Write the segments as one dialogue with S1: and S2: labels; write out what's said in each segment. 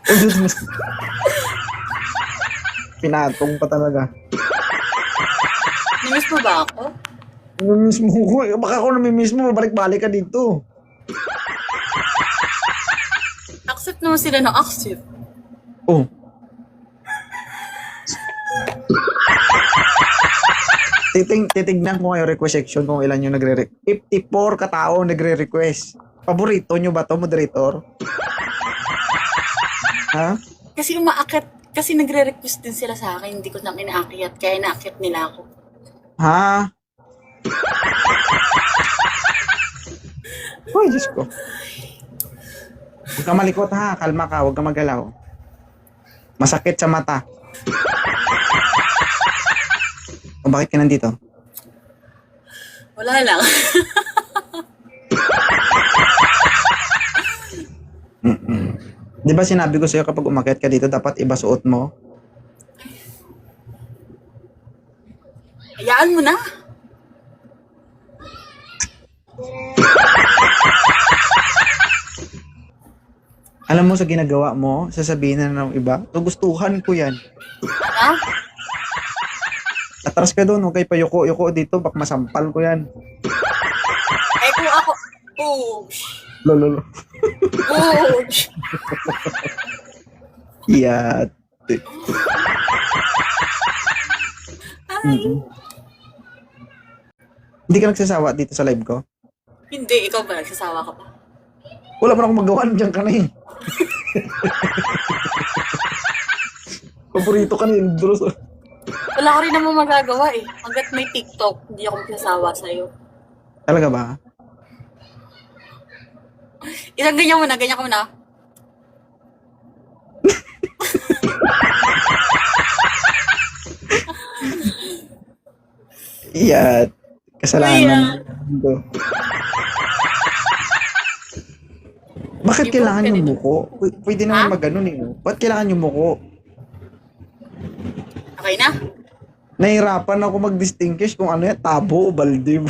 S1: Oh, Diyos mo. Pinatong pa talaga.
S2: Namiss mo ba ako?
S1: Namimiss mo ko. Baka ako namimiss mo, balik-balik ka dito.
S2: Accept naman sila ng accept.
S1: Oh. Titignan ko ngayon request section kung ilan yung nagre-request. 54 katao nagre-request. Paborito nyo ba to, moderator? Ha?
S2: Kasi umaakit, kasi nagre-request din sila sa akin, hindi ko nang inaakyat, kaya inaakyat nila ako.
S1: Ha? Uy, Diyos ko. Huwag ka malikot ha, kalma ka, huwag ka magalaw. Masakit sa mata. O bakit ka nandito?
S2: Wala lang.
S1: Di ba sinabi ko sa'yo kapag umakyat ka dito, dapat iba suot mo?
S2: Hayaan mo na.
S1: Alam mo sa ginagawa mo, sasabihin na ng iba, gustuhan ko yan.
S2: Ha?
S1: Atras ka doon, huwag kayo payuko-yuko dito, bak masampal ko yan.
S2: Eh kung ako, push,
S1: Lolo.
S2: push.
S1: Yat.
S2: Ay,
S1: Hindi ka nagsasawa dito sa live ko?
S2: hindi, ikaw ba? Nagsasawa ka pa?
S1: Wala mo na akong magawa, nandiyan ka na eh. Paborito ka na yung Dros.
S2: Wala ko rin naman magagawa eh. Hanggat may TikTok, hindi ako magsasawa sa'yo.
S1: Talaga ba?
S2: Isang ganyan mo na, ganyan ko na.
S1: Yat. Kasalanan. Ito. Bakit kailangan yung muko? Pwede naman mag-ganon eh. Ba't kailangan yung muko?
S2: Okay na?
S1: Nahirapan ako mag-distinguish kung ano yan, tabo o balde.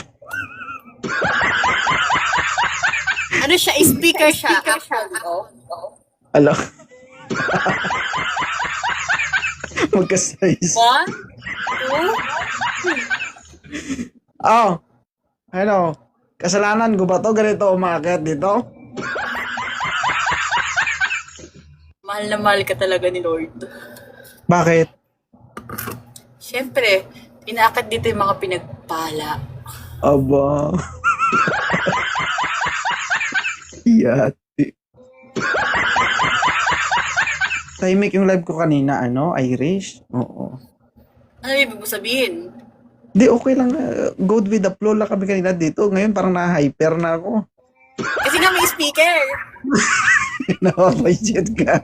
S2: Ano siya? Speaker siya. Actually, oh.
S1: Ala. Magka-size.
S2: 1, 2,
S1: Oh. Hello. Kasalanan ko ba to? Ganito umakyat dito?
S2: mahal na mahal ka talaga ni Lord.
S1: Bakit?
S2: Siyempre, inaakit dito yung mga pinagpala.
S1: Aba. Yati. Tahimik yung live ko kanina, ano? Irish? Oo.
S2: Ano ibig mo sabihin?
S1: Di, okay lang. Go with the flow lang kami kanina dito. Ngayon parang na-hyper na ako.
S2: Kasi nga may speaker.
S1: Napapaisip ka.